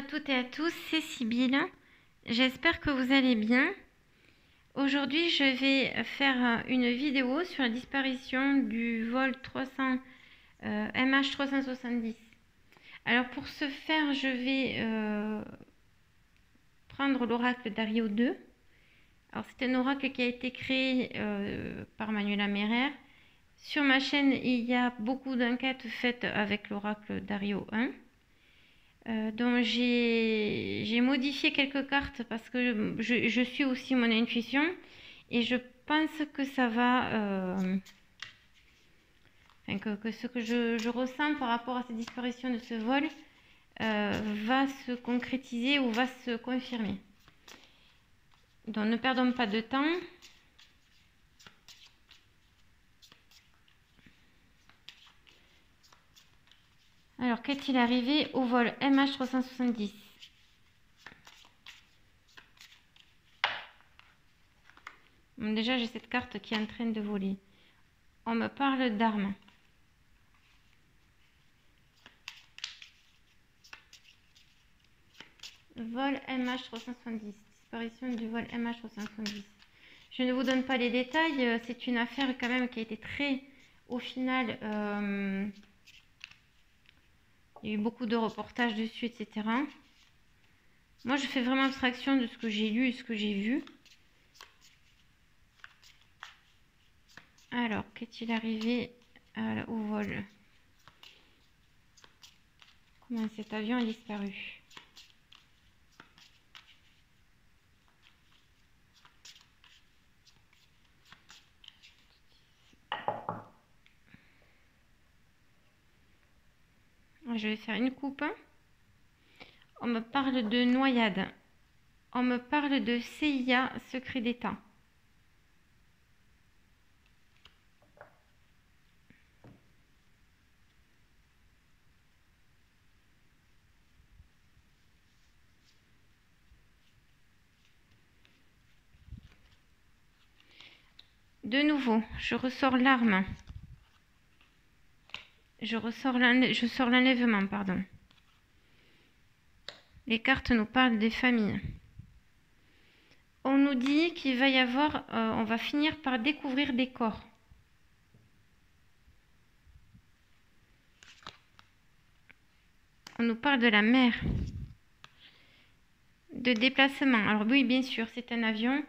à toutes et à tous, c'est Sybille. J'espère que vous allez bien. Aujourd'hui, je vais faire une vidéo sur la disparition du vol 300 MH370. Alors pour ce faire, je vais prendre l'oracle d'Ario 2. Alors c'est un oracle qui a été créé par Manuela Merer. Sur ma chaîne, il y a beaucoup d'enquêtes faites avec l'oracle d'Ario 1. Donc j'ai modifié quelques cartes parce que je suis aussi mon intuition et je pense que ça va, que ce que je ressens par rapport à cette disparition de ce vol va se concrétiser ou va se confirmer. Donc ne perdons pas de temps. Alors, qu'est-il arrivé au vol MH370? Bon, déjà, j'ai cette carte qui est en train de voler. On me parle d'armes. Vol MH370. Disparition du vol MH370. Je ne vous donne pas les détails. C'est une affaire quand même qui a été très... Au final... il y a eu beaucoup de reportages dessus, etc. Moi, je fais vraiment abstraction de ce que j'ai lu et ce que j'ai vu. Alors, qu'est-il arrivé au vol? Comment cet avion a disparu? Je vais faire une coupe. On me parle de noyade. On me parle de CIA, secret d'État. De nouveau, je ressors l'arme. Je sors l'enlèvement, pardon. Les cartes nous parlent des familles. On nous dit qu'il va y avoir, on va finir par découvrir des corps. On nous parle de la mer, de déplacement. Alors oui, bien sûr, c'est un avion.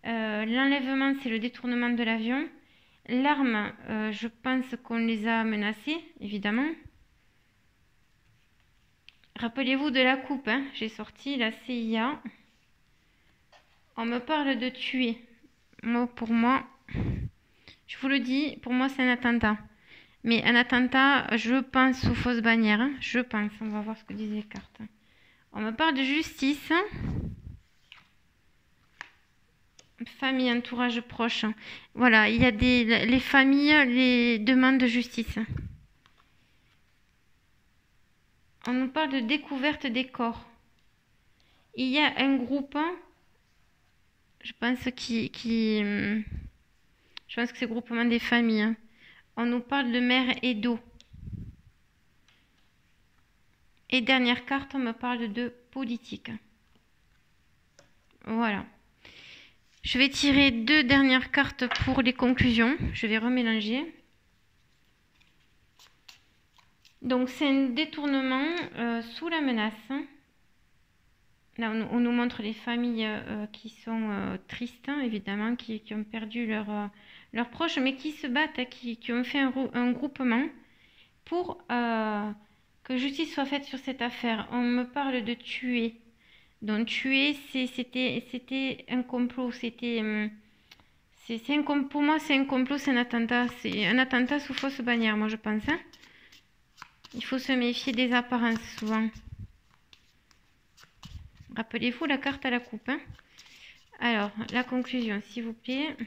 L'enlèvement, c'est le détournement de l'avion. L'arme, je pense qu'on les a menacés, évidemment. Rappelez-vous de la coupe, hein. J'ai sorti la CIA. On me parle de tuer. Moi, pour moi, je vous le dis, pour moi, c'est un attentat. Mais un attentat, je pense, sous fausse bannière. Hein. Je pense. On va voir ce que disent les cartes. On me parle de justice. Famille, entourage proche. Voilà, il y a les familles, les demandes de justice. On nous parle de découverte des corps. Il y a un groupe, je pense, je pense que c'est le groupement des familles. On nous parle de mer et d'eau. Et dernière carte, on me parle de politique. Voilà. Je vais tirer deux dernières cartes pour les conclusions. Je vais remélanger. Donc, c'est un détournement sous la menace. Là, on nous montre les familles qui sont tristes, hein, évidemment, qui ont perdu leurs proches, mais qui se battent, qui ont fait un groupement pour que justice soit faite sur cette affaire. On me parle de tuer. Donc, tuer, c'était un complot. Pour moi, c'est un complot, c'est un attentat. C'est un attentat sous fausse bannière, moi, je pense. Hein. Il faut se méfier des apparences, souvent. Rappelez-vous la carte à la coupe. Hein. Alors, la conclusion, s'il vous plaît.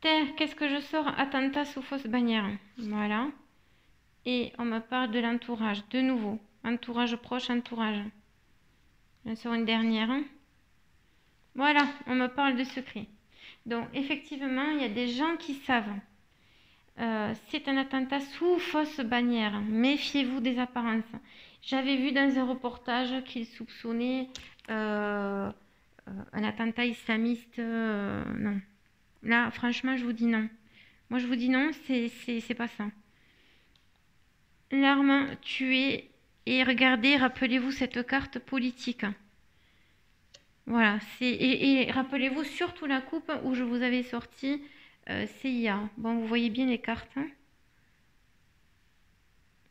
Terre, qu'est-ce que je sors? Attentat sous fausse bannière. Voilà. Et on me parle de l'entourage. De nouveau. Entourage proche, entourage. J'en sors une dernière. Voilà, on me parle de secret. Donc, effectivement, il y a des gens qui savent. C'est un attentat sous fausse bannière. Méfiez-vous des apparences. J'avais vu dans un reportage qu'il soupçonnait un attentat islamiste. Non. Là, franchement, je vous dis non. Moi, je vous dis non, c'est pas ça. L'arme tuée. Et regardez, rappelez-vous cette carte politique. Voilà, et rappelez-vous surtout la coupe où je vous avais sorti CIA. Bon, vous voyez bien les cartes. Hein.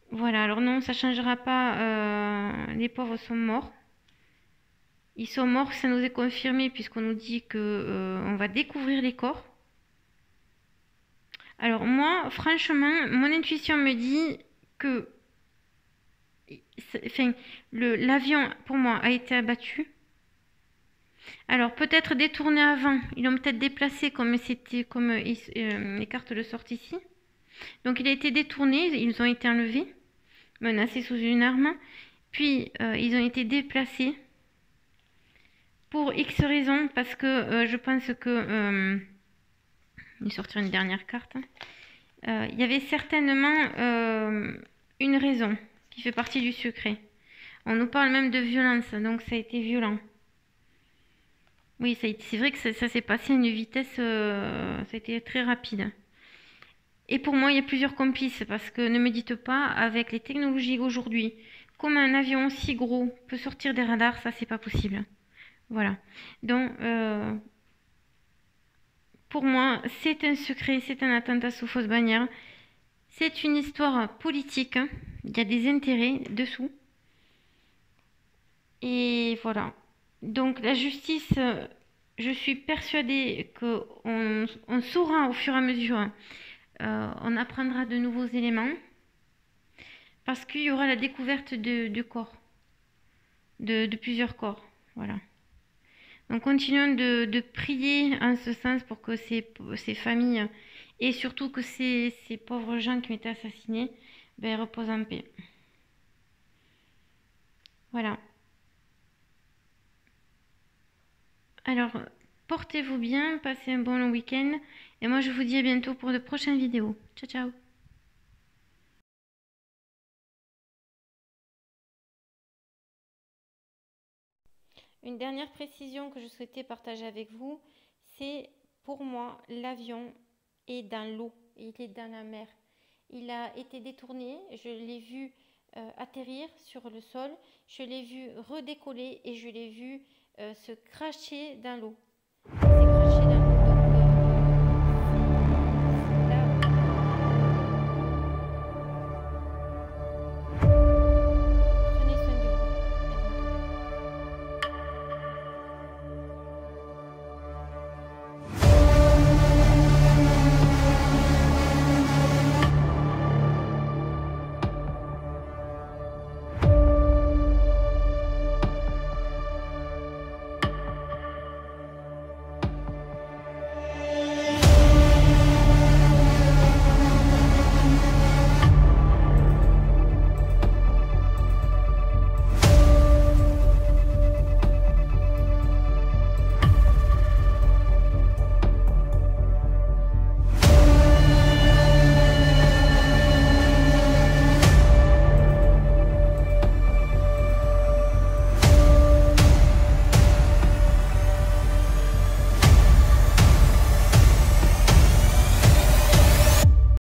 Voilà, alors non, ça ne changera pas. Les pauvres sont morts. Ils sont morts, ça nous est confirmé puisqu'on nous dit que on va découvrir les corps. Alors moi, franchement, mon intuition me dit que enfin, l'avion, pour moi, a été abattu. Alors peut-être détourné avant, ils l'ont peut-être déplacé comme les cartes le sortent ici. Donc il a été détourné, ils ont été enlevés, menacés sous une arme, puis ils ont été déplacés pour X raisons, parce que je pense que... je vais sortir une dernière carte. Il y avait certainement une raison qui fait partie du secret. On nous parle même de violence, donc ça a été violent. Oui, c'est vrai que ça s'est passé à une vitesse, ça a été très rapide. Et pour moi, il y a plusieurs complices, parce que ne me dites pas, avec les technologies aujourd'hui, comment un avion si gros peut sortir des radars, ça c'est pas possible. Voilà. Donc, pour moi, c'est un secret, c'est un attentat sous fausse bannière. C'est une histoire politique, hein. Il y a des intérêts dessous. Et voilà. Donc la justice, je suis persuadée qu'on saura au fur et à mesure, on apprendra de nouveaux éléments, parce qu'il y aura la découverte de corps, de plusieurs corps. Voilà. Donc continuons de prier en ce sens pour que ces familles, et surtout que ces pauvres gens qui ont été assassinés, ben, reposent en paix. Voilà. Alors, portez-vous bien, passez un bon long week-end. Et moi, je vous dis à bientôt pour de prochaines vidéos. Ciao, ciao. Une dernière précision que je souhaitais partager avec vous, c'est pour moi, l'avion est dans l'eau, il est dans la mer. Il a été détourné, je l'ai vu atterrir sur le sol, je l'ai vu redécoller et je l'ai vu se cracher dans l'eau.